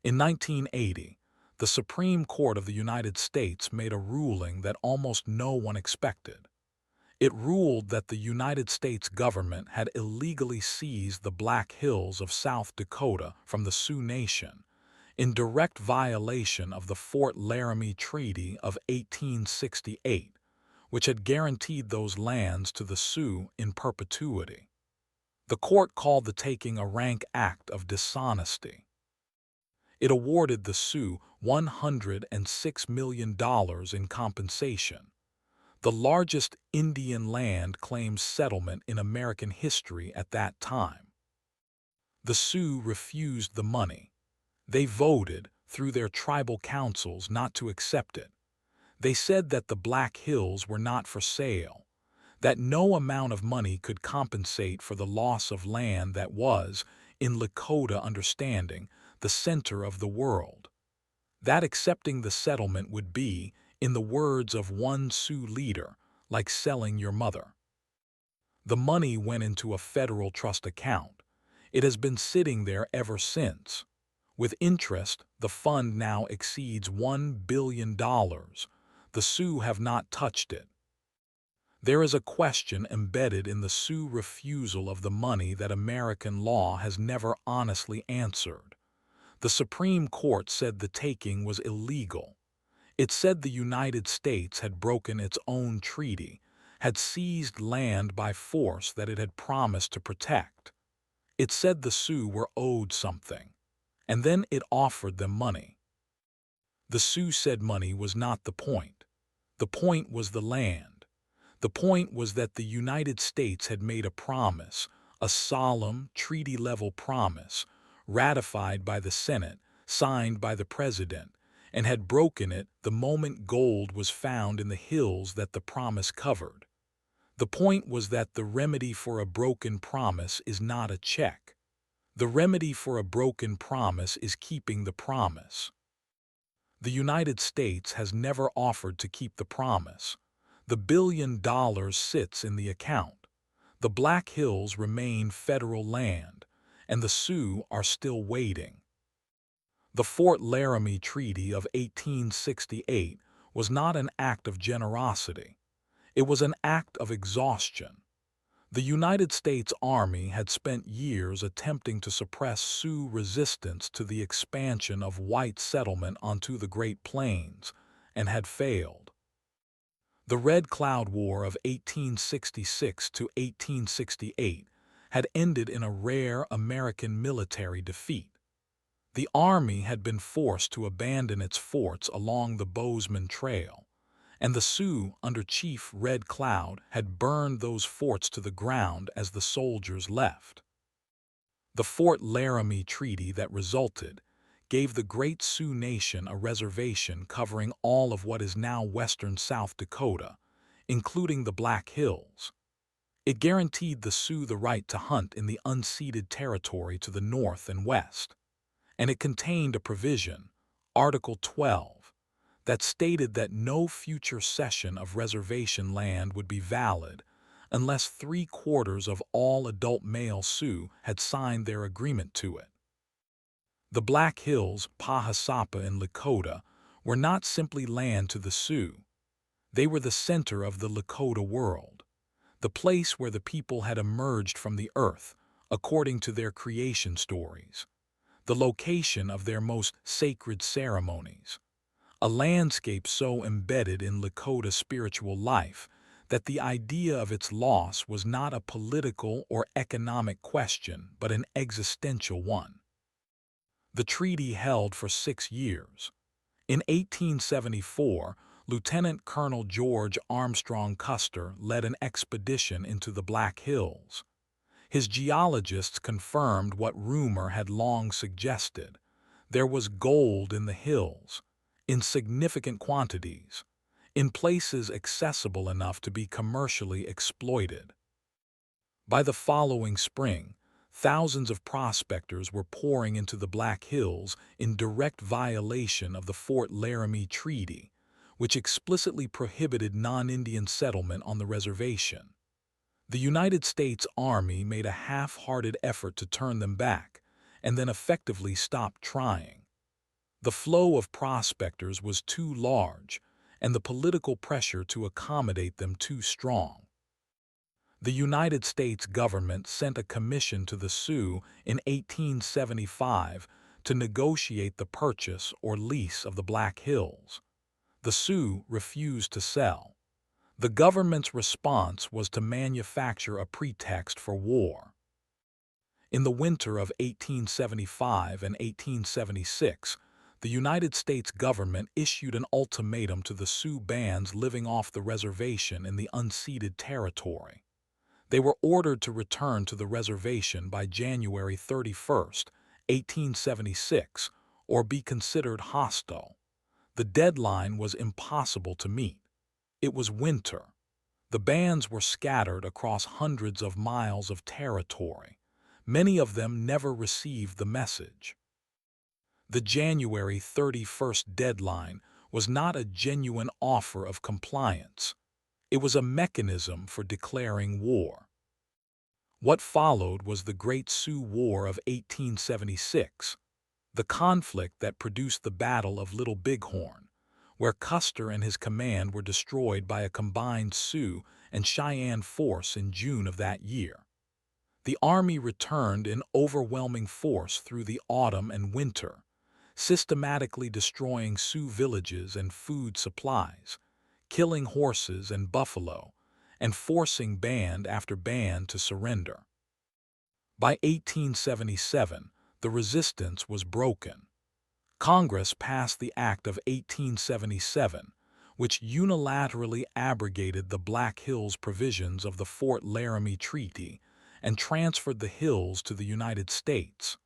In 1980, the Supreme Court of the United States made a ruling that almost no one expected. It ruled that the United States government had illegally seized the Black Hills of South Dakota from the Sioux Nation, in direct violation of the Fort Laramie Treaty of 1868, which had guaranteed those lands to the Sioux in perpetuity. The court called the taking a rank act of dishonesty. It awarded the Sioux $106 million in compensation, the largest Indian land claims settlement in American history at that time. The Sioux refused the money. They voted, through their tribal councils, not to accept it. They said that the Black Hills were not for sale, that no amount of money could compensate for the loss of land that was, in Lakota understanding, the center of the world. That accepting the settlement would be, in the words of one Sioux leader, like selling your mother. The money went into a federal trust account. It has been sitting there ever since. With interest, the fund now exceeds $1 billion. The Sioux have not touched it. There is a question embedded in the Sioux refusal of the money that American law has never honestly answered. The Supreme Court said the taking was illegal. It said the United States had broken its own treaty, had seized land by force that it had promised to protect. It said the Sioux were owed something, and then it offered them money. The Sioux said money was not the point. The point was the land. The point was that the United States had made a promise, a solemn, treaty-level promise, ratified by the Senate, signed by the President, and had broken it the moment gold was found in the hills that the promise covered. The point was that the remedy for a broken promise is not a check. The remedy for a broken promise is keeping the promise. The United States has never offered to keep the promise. The $1 billion sits in the account. The Black Hills remain federal land, and the Sioux are still waiting. The Fort Laramie Treaty of 1868 was not an act of generosity. It was an act of exhaustion. The United States Army had spent years attempting to suppress Sioux resistance to the expansion of white settlement onto the Great Plains, and had failed. The Red Cloud War of 1866 to 1868 had ended in a rare American military defeat. The Army had been forced to abandon its forts along the Bozeman Trail, and the Sioux, under Chief Red Cloud, had burned those forts to the ground as the soldiers left. The Fort Laramie Treaty that resulted gave the great Sioux Nation a reservation covering all of what is now western South Dakota, including the Black Hills. It guaranteed the Sioux the right to hunt in the unceded territory to the north and west. And it contained a provision, Article 12, that stated that no future cession of reservation land would be valid unless 3/4 of all adult male Sioux had signed their agreement to it. The Black Hills, Pahasapa and Lakota were not simply land to the Sioux. They were the center of the Lakota world, the place where the people had emerged from the earth, according to their creation stories, the location of their most sacred ceremonies, a landscape so embedded in Lakota spiritual life that the idea of its loss was not a political or economic question but an existential one. The treaty held for 6 years. In 1874, Lieutenant Colonel George Armstrong Custer led an expedition into the Black Hills. His geologists confirmed what rumor had long suggested. There was gold in the hills, in significant quantities, in places accessible enough to be commercially exploited. By the following spring, thousands of prospectors were pouring into the Black Hills in direct violation of the Fort Laramie Treaty, which explicitly prohibited non-Indian settlement on the reservation. The United States Army made a half-hearted effort to turn them back, and then effectively stopped trying. The flow of prospectors was too large, and the political pressure to accommodate them too strong. The United States government sent a commission to the Sioux in 1875 to negotiate the purchase or lease of the Black Hills. The Sioux refused to sell. The government's response was to manufacture a pretext for war. In the winter of 1875 and 1876, the United States government issued an ultimatum to the Sioux bands living off the reservation in the unceded territory. They were ordered to return to the reservation by January 31st, 1876, or be considered hostile. The deadline was impossible to meet. It was winter. The bands were scattered across hundreds of miles of territory. Many of them never received the message. The January 31st deadline was not a genuine offer of compliance. It was a mechanism for declaring war. What followed was the Great Sioux War of 1876, the conflict that produced the Battle of Little Bighorn, where Custer and his command were destroyed by a combined Sioux and Cheyenne force in June of that year. The army returned in overwhelming force through the autumn and winter, systematically destroying Sioux villages and food supplies, killing horses and buffalo, and forcing band after band to surrender. By 1877, the resistance was broken. Congress passed the Act of 1877, which unilaterally abrogated the Black Hills provisions of the Fort Laramie Treaty and transferred the hills to the United States.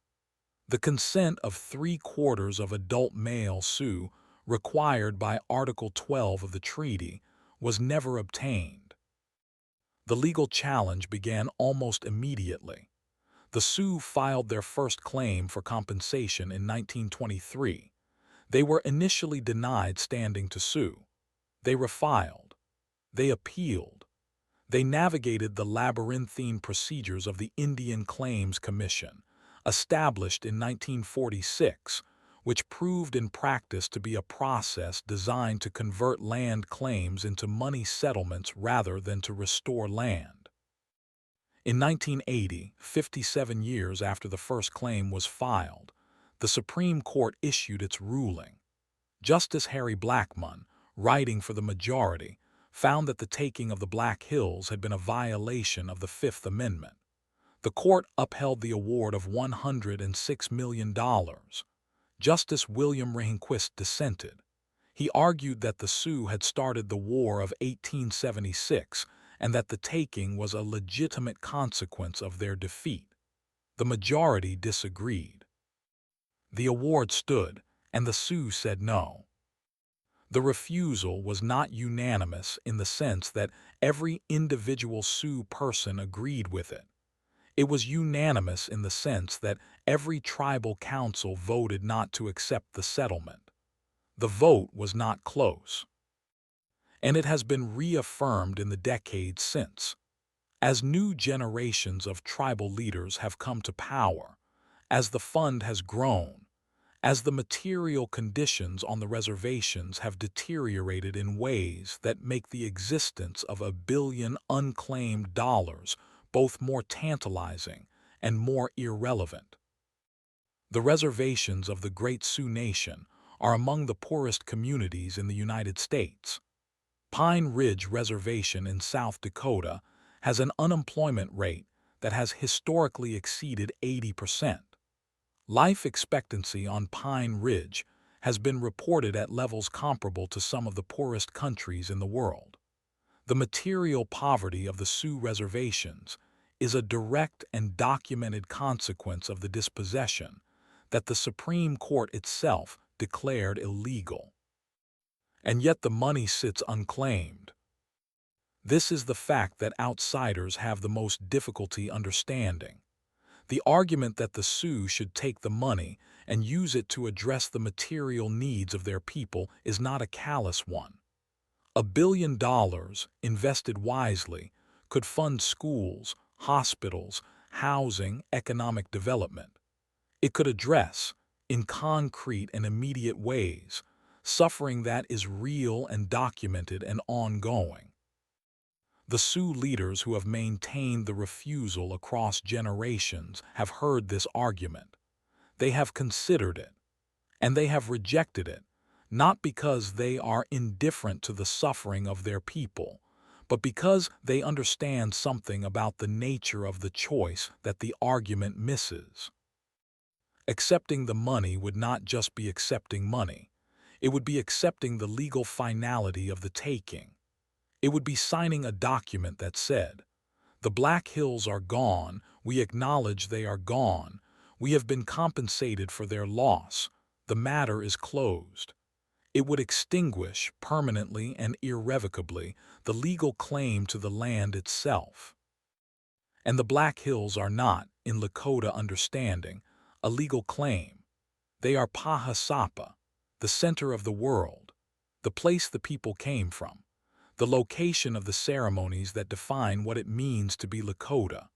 The consent of 3/4 of adult male Sioux, required by Article 12 of the treaty, was never obtained. The legal challenge began almost immediately. The Sioux filed their first claim for compensation in 1923. They were initially denied standing to sue. They refiled. They appealed. They navigated the labyrinthine procedures of the Indian Claims Commission, established in 1946, which proved in practice to be a process designed to convert land claims into money settlements rather than to restore land. In 1980, 57 years after the first claim was filed, the Supreme Court issued its ruling. Justice Harry Blackmun, writing for the majority, found that the taking of the Black Hills had been a violation of the Fifth Amendment. The court upheld the award of $106 million. Justice William Rehnquist dissented. He argued that the Sioux had started the War of 1876 and that the taking was a legitimate consequence of their defeat. The majority disagreed. The award stood, and the Sioux said no. The refusal was not unanimous in the sense that every individual Sioux person agreed with it. It was unanimous in the sense that every tribal council voted not to accept the settlement. The vote was not close. And it has been reaffirmed in the decades since. As new generations of tribal leaders have come to power, as the fund has grown, as the material conditions on the reservations have deteriorated in ways that make the existence of $1 billion unclaimed dollars both more tantalizing and more irrelevant. The reservations of the Great Sioux Nation are among the poorest communities in the United States. Pine Ridge Reservation in South Dakota has an unemployment rate that has historically exceeded 80%. Life expectancy on Pine Ridge has been reported at levels comparable to some of the poorest countries in the world. The material poverty of the Sioux reservations is a direct and documented consequence of the dispossession that the Supreme Court itself declared illegal. And yet the money sits unclaimed. This is the fact that outsiders have the most difficulty understanding. The argument that the Sioux should take the money and use it to address the material needs of their people is not a callous one. $1 billion, invested wisely, could fund schools, hospitals, housing, economic development. It could address, in concrete and immediate ways, suffering that is real and documented and ongoing. The Sioux leaders who have maintained the refusal across generations have heard this argument. They have considered it, and they have rejected it, not because they are indifferent to the suffering of their people, but because they understand something about the nature of the choice that the argument misses. Accepting the money would not just be accepting money. It would be accepting the legal finality of the taking. It would be signing a document that said, "The Black Hills are gone, we acknowledge they are gone, we have been compensated for their loss, the matter is closed." It would extinguish, permanently and irrevocably, the legal claim to the land itself. And the Black Hills are not, in Lakota understanding, a legal claim. They are Pahasapa, the center of the world, the place the people came from, the location of the ceremonies that define what it means to be Lakota.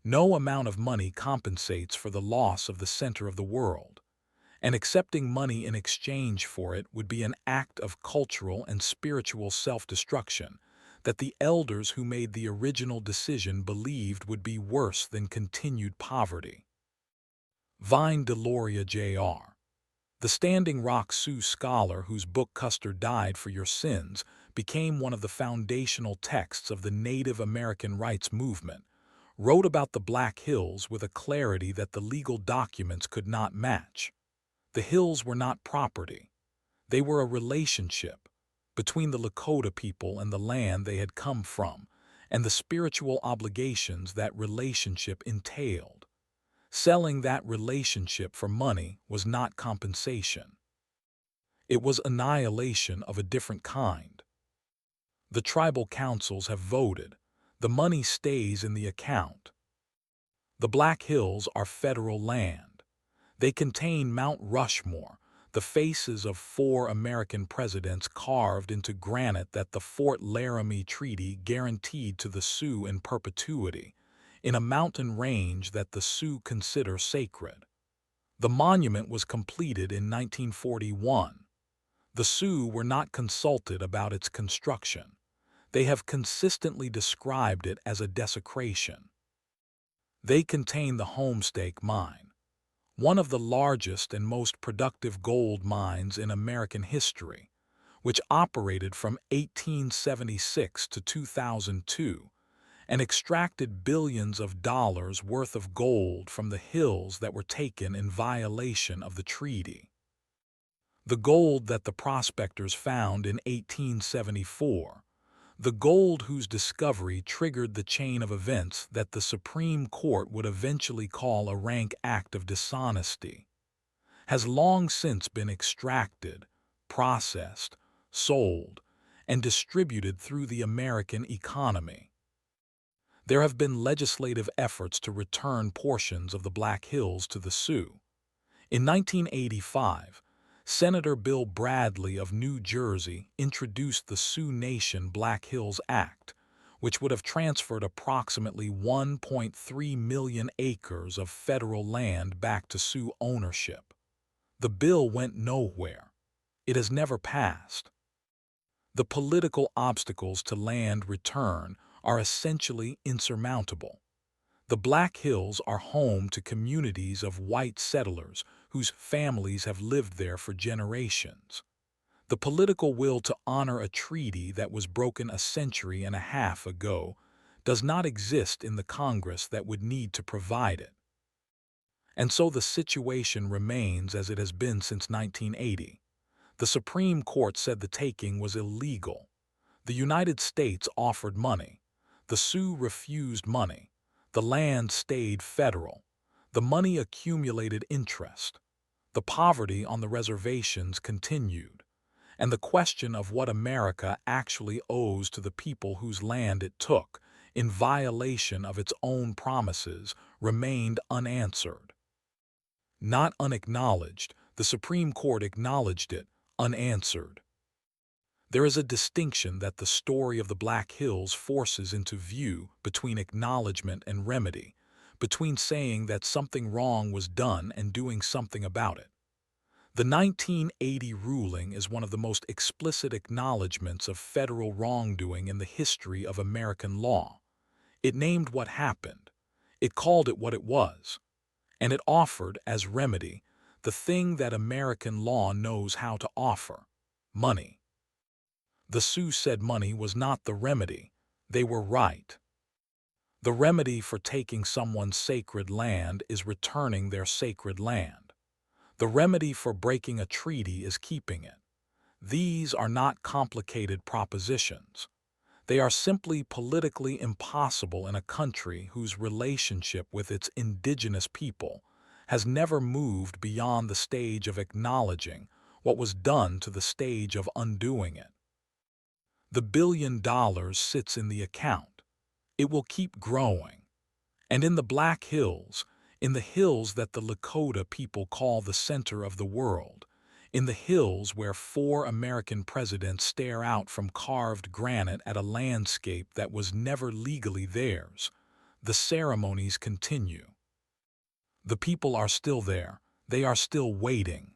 No amount of money compensates for the loss of the center of the world, and accepting money in exchange for it would be an act of cultural and spiritual self-destruction that the elders who made the original decision believed would be worse than continued poverty. Vine Deloria Jr., the Standing Rock Sioux scholar whose book Custer Died for Your Sins became one of the foundational texts of the Native American rights movement, wrote about the Black Hills with a clarity that the legal documents could not match. The hills were not property. They were a relationship between the Lakota people and the land they had come from, and the spiritual obligations that relationship entailed. Selling that relationship for money was not compensation. It was annihilation of a different kind. The tribal councils have voted. The money stays in the account. The Black Hills are federal land. They contain Mount Rushmore, the faces of 4 American presidents carved into granite that the Fort Laramie Treaty guaranteed to the Sioux in perpetuity, in a mountain range that the Sioux consider sacred. The monument was completed in 1941. The Sioux were not consulted about its construction. They have consistently described it as a desecration. They contain the Homestake Mine, one of the largest and most productive gold mines in American history, which operated from 1876 to 2002 and extracted billions of dollars worth of gold from the hills that were taken in violation of the treaty. The gold that the prospectors found in 1874, the gold whose discovery triggered the chain of events that the Supreme Court would eventually call a rank act of dishonesty, has long since been extracted, processed, sold, and distributed through the American economy. There have been legislative efforts to return portions of the Black Hills to the Sioux. In 1985, Senator Bill Bradley of New Jersey introduced the Sioux Nation Black Hills Act, which would have transferred approximately 1.3 million acres of federal land back to Sioux ownership. The bill went nowhere. It has never passed. The political obstacles to land return are essentially insurmountable. The Black Hills are home to communities of white settlers whose families have lived there for generations. The political will to honor a treaty that was broken a century and a half ago does not exist in the Congress that would need to provide it. And so the situation remains as it has been since 1980. The Supreme Court said the taking was illegal. The United States offered money. The Sioux refused money. The land stayed federal. The money accumulated interest. The poverty on the reservations continued. And the question of what America actually owes to the people whose land it took, in violation of its own promises, remained unanswered. Not unacknowledged, the Supreme Court acknowledged it, unanswered. There is a distinction that the story of the Black Hills forces into view between acknowledgement and remedy, between saying that something wrong was done and doing something about it. The 1980 ruling is one of the most explicit acknowledgments of federal wrongdoing in the history of American law. It named what happened, it called it what it was, and it offered, as remedy, the thing that American law knows how to offer: money. The Sioux said money was not the remedy. They were right. The remedy for taking someone's sacred land is returning their sacred land. The remedy for breaking a treaty is keeping it. These are not complicated propositions. They are simply politically impossible in a country whose relationship with its indigenous people has never moved beyond the stage of acknowledging what was done to the stage of undoing it. The $1 billion sits in the account. It will keep growing. And in the Black Hills, in the hills that the Dakota people call the center of the world, in the hills where 4 American presidents stare out from carved granite at a landscape that was never legally theirs, the ceremonies continue. The people are still there. They are still waiting.